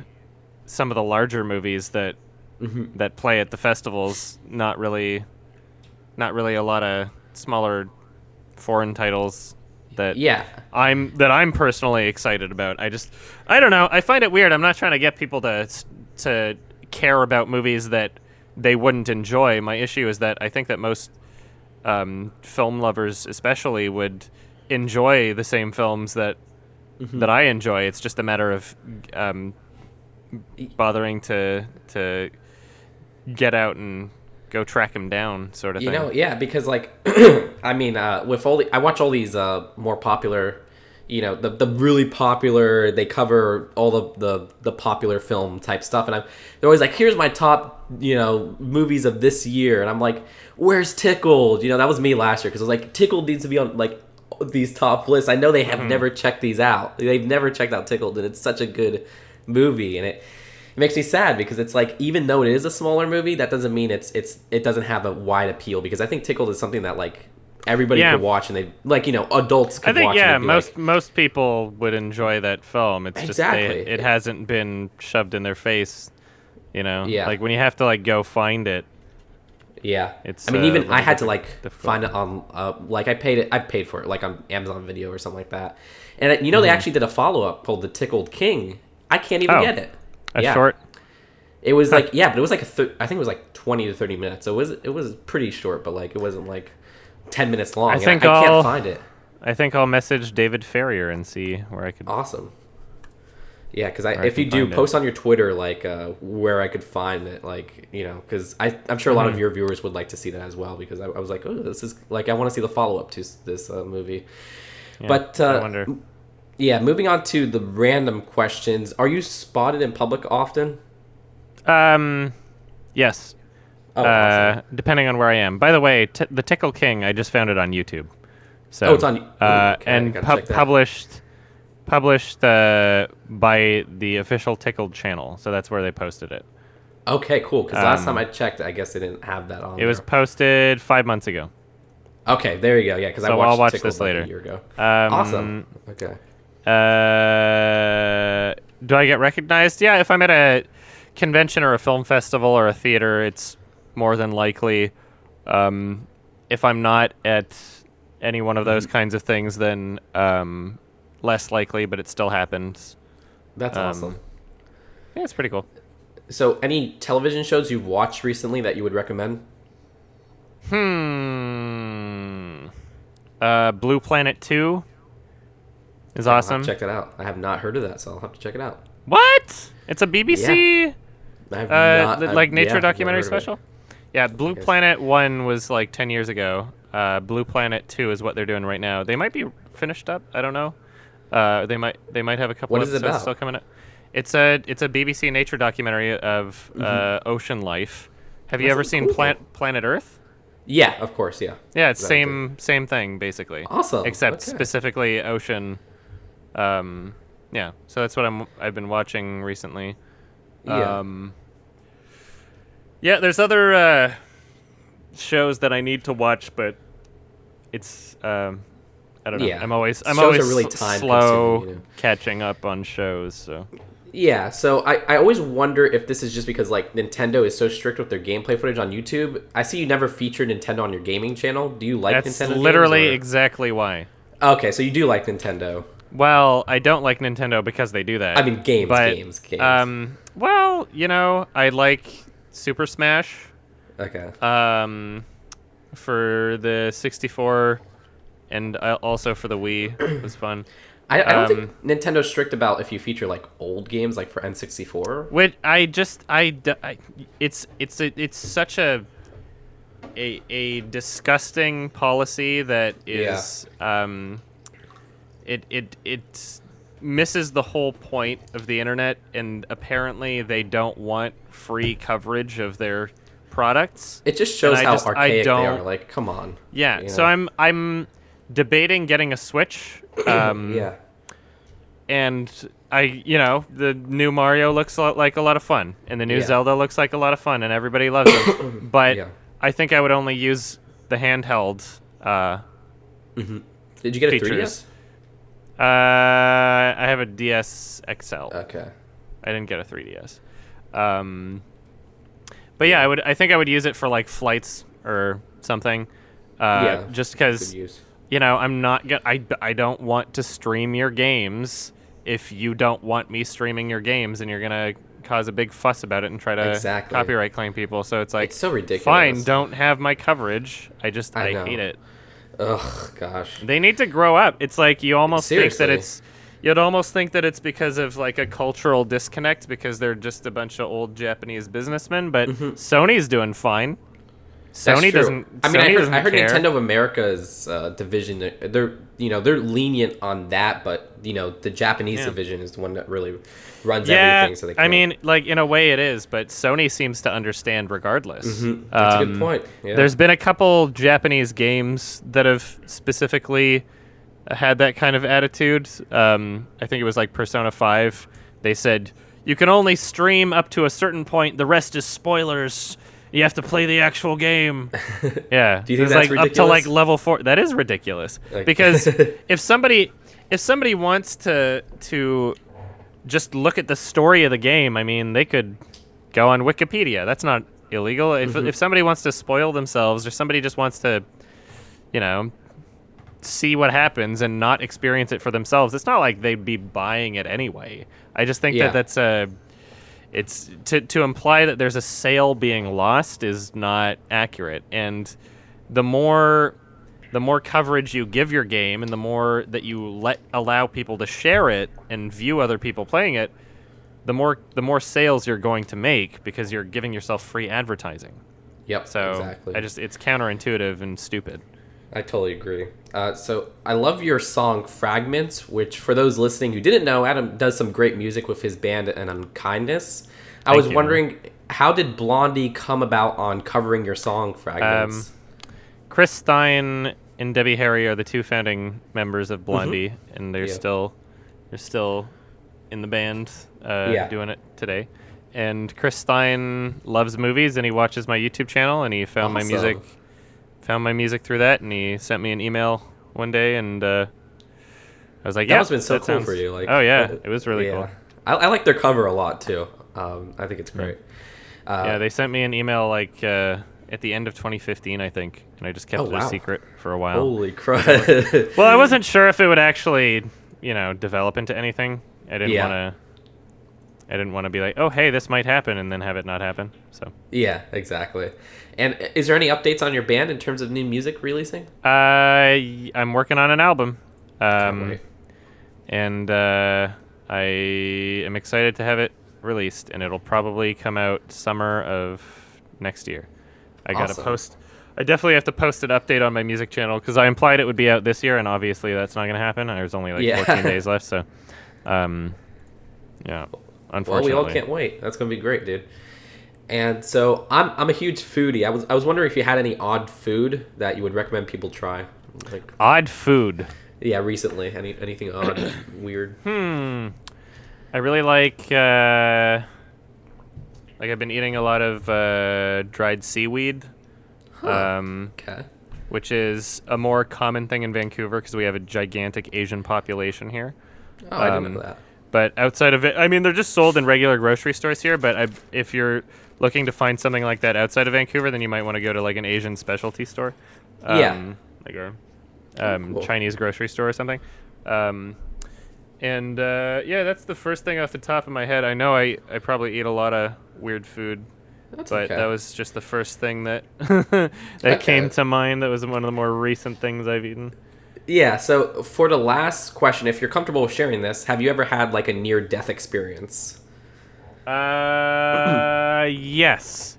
some of the larger movies that that play at the festivals. Not really a lot of smaller foreign titles that I'm personally excited about. I don't know. I find it weird. I'm not trying to get people to care about movies that they wouldn't enjoy. My issue is that I think that most film lovers especially would enjoy the same films that I enjoy. It's just a matter of bothering to get out and go track them down, sort of thing. Because like with I watch all these more popular, the really popular, they cover all the popular film type stuff, and they're always like, here's my top movies of this year, and I'm like, where's Tickled? That was me last year, because I was like, Tickled needs to be on like these top lists. I know they have never checked these out. They've never checked out Tickled, and it's such a good movie, and it makes me sad because it's like, even though it is a smaller movie, that doesn't mean it doesn't have a wide appeal, because I think Tickled is something that like everybody could watch, and they like adults could watch. I think most people would enjoy that film. It's exactly. just it hasn't been shoved in their face, Yeah. Like when you have to like go find it. Yeah. It's even I had to like find it on like I paid for it like on Amazon Video or something like that. And they actually did a follow-up called The Tickled King. I can't even get it. Short. It was like but it was like I think it was like 20 to 30 minutes. So it was pretty short, but like it wasn't like 10 minutes long. I can't find it. I think I'll message David Ferrier and see where I could. Awesome. Yeah, because if you do, post on your Twitter like where I could find it, like because I'm sure a lot of your viewers would like to see that as well, because I was like, oh, this is like, I want to see the follow up to this movie. Yeah, but I wonder. Yeah, moving on to the random questions. Are you spotted in public often? Yes. Oh, awesome. Depending on where I am. By the way, the Tickle King, I just found it on YouTube. So, it's on. And published by the official Tickled channel. So that's where they posted it. Okay, cool. Because last time I checked, I guess they didn't have that on. It was posted 5 months ago. Okay, there you go. Yeah, because I'll watch this later. Like a year ago. Awesome. Okay. Do I get recognized? Yeah, if I'm at a convention or a film festival or a theater, it's more than likely. If I'm not at any one of those kinds of things, then less likely, but it still happens. That's awesome. Yeah, it's pretty cool. So, any television shows you've watched recently that you would recommend? Blue Planet 2 is awesome. I'll have to check that out. I have not heard of that, so I'll have to check it out. What? It's a BBC? Yeah. I have not. Like nature yeah, documentary never heard of it. special. Yeah, Blue Planet 1 was like 10 years ago. Blue Planet 2 is what they're doing right now. They might be finished up. I don't know. They might have a couple What is it episodes about? still coming up. It's a BBC nature documentary of ocean life. Have you ever seen Planet Earth? Yeah, of course. Yeah. Yeah, it's Exactly. same thing basically. Awesome. Except Okay. specifically ocean. Yeah, so that's what I've been watching recently. Yeah. Yeah, there's other shows that I need to watch, but it's I don't know. Yeah. I'm always Shows are really slow time-consuming, catching up on shows. So Yeah, so I always wonder if this is just because like Nintendo is so strict with their gameplay footage on YouTube. I see you never featured Nintendo on your gaming channel. Do you like that's Nintendo literally games, or- exactly why. Okay, so you do like Nintendo. Well, I don't like Nintendo because they do that. I mean, games. Well, I like Super Smash. Okay. For the 64, and also for the Wii, it was fun. I don't think Nintendo's strict about if you feature like old games like for N64. It's such a disgusting policy that is it misses the whole point of the internet, and apparently they don't want free coverage of their products. It just shows And how I archaic they don't- are. Like, come on. Yeah, you so know? I'm debating getting a Switch. Yeah. And the new Mario looks like a lot of fun, and the new Yeah. Zelda looks like a lot of fun, and everybody loves them. But Yeah. I think I would only use the handheld Did you get a features. 3DS? I have a DS XL. Okay. I didn't get a 3DS. But yeah, I think I would use it for like flights or something. Just because Good use. I'm not I don't want to stream your games if you don't want me streaming your games, and you're gonna cause a big fuss about it and try to Exactly. copyright claim people. So it's like, It's so ridiculous. fine, don't have my coverage. I know. hate it. Ugh, gosh. They need to grow up. It's like you almost think that Seriously. you'd almost think that it's because of like a cultural disconnect because they're just a bunch of old Japanese businessmen, but Sony's doing fine. That's Sony true. doesn't. I mean, Sony doesn't I heard care. Nintendo of America's division. They're lenient on that, but the Japanese division is the one that really runs everything. So they I can't. mean, like in a way it is, but Sony seems to understand regardless. That's a good point. Yeah. There's been a couple Japanese games that have specifically had that kind of attitude. I think it was like Persona 5. They said you can only stream up to a certain point. The rest is spoilers. You have to play the actual game. Yeah. Do you think It's that's like up to like ridiculous? level 4. That is ridiculous. Like- Because if somebody wants to just look at the story of the game, I mean, they could go on Wikipedia. That's not illegal. If somebody wants to spoil themselves, or somebody just wants to, see what happens and not experience it for themselves, it's not like they'd be buying it anyway. I just think Yeah. that's it's to imply that there's a sale being lost is not accurate. And the more coverage you give your game, and the more that you allow people to share it and view other people playing it, the more sales you're going to make, because you're giving yourself free advertising. Yep. So exactly. it's counterintuitive and stupid. I totally agree. So I love your song Fragments, which for those listening who didn't know, Adam does some great music with his band and Unkindness. I was you. wondering, how did Blondie come about on covering your song Fragments? Chris Stein and Debbie Harry are the two founding members of Blondie, and they're Yeah. still in the band Yeah. doing it today. And Chris Stein loves movies, and he watches my YouTube channel, and he found Awesome. my music through that, and he sent me an email one day, and I was like, That "Yeah, must have been so cool sounds- for you. Like, oh yeah, it was really yeah. cool." I like their cover a lot too. I think it's great. Yeah, they sent me an email like at the end of 2015, I think, and I just kept Oh, it wow. a secret for a while. Holy crap! Well, I wasn't sure if it would actually, develop into anything. I didn't want to be like, "Oh, hey, this might happen," and then have it not happen. So. Yeah, exactly. And is there any updates on your band in terms of new music releasing? I'm working on an album, Can't wait. and I am excited to have it released, and it'll probably come out summer of next year. I definitely have to post an update on my music channel because I implied it would be out this year, and obviously that's not going to happen. There's only 14 days left, so yeah. Unfortunately, well, we all can't wait. That's going to be great, dude. And so I'm a huge foodie. I was wondering if you had any odd food that you would recommend people try. Like odd food. Yeah, recently. Anything odd, weird? I really like I've been eating a lot of dried seaweed. Okay. Which is a more common thing in Vancouver because we have a gigantic Asian population here. Oh, I didn't know that. But outside of it, I mean, they're just sold in regular grocery stores here. But if you're looking to find something like that outside of Vancouver, then you might want to go to like an Asian specialty store. Like a cool. Chinese grocery store or something. Yeah, that's the first thing off the top of my head. I know I probably eat a lot of weird food. That was just the first thing that came to mind. That was one of the more recent things I've eaten. Yeah, so for the last question, if you're comfortable with sharing this, have you ever had like a near-death experience? Yes,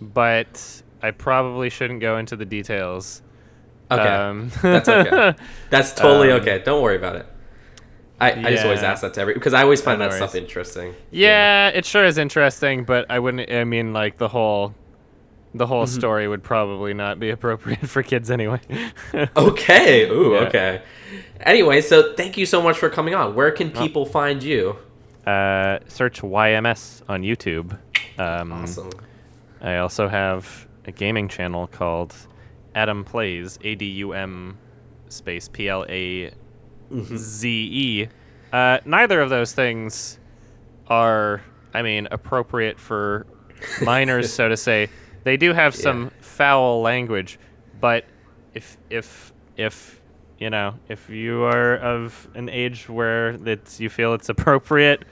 but I probably shouldn't go into the details. Okay, that's okay. That's totally okay. Don't worry about it. I just always ask that to because I always find that stuff interesting. Yeah, it sure is interesting, but I wouldn't. I mean, like the whole story would probably not be appropriate for kids anyway. Okay. Ooh. Yeah. Okay. Anyway, so thank you so much for coming on. Where can people find you? Search YMS on YouTube. Awesome. I also have a gaming channel called Adam Plays, ADUM space PLAZE. Neither of those things are, I mean, appropriate for minors, so to say. They do have some foul language, but if you are of an age where you feel it's appropriate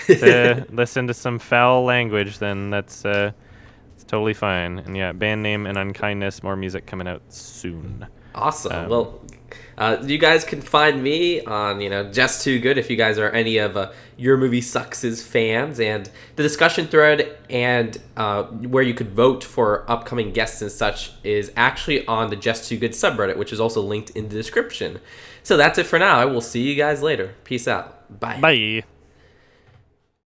to listen to some foul language, then that's it's totally fine. And yeah, band name and Unkindness, more music coming out soon. Awesome. Well, you guys can find me on, Just Too Good if you guys are any of Your Movie Sucks' fans, and the discussion thread and where you could vote for upcoming guests and such is actually on the Just Too Good subreddit, which is also linked in the description. So that's it for now. I will see you guys later. Peace out. Bye. Bye.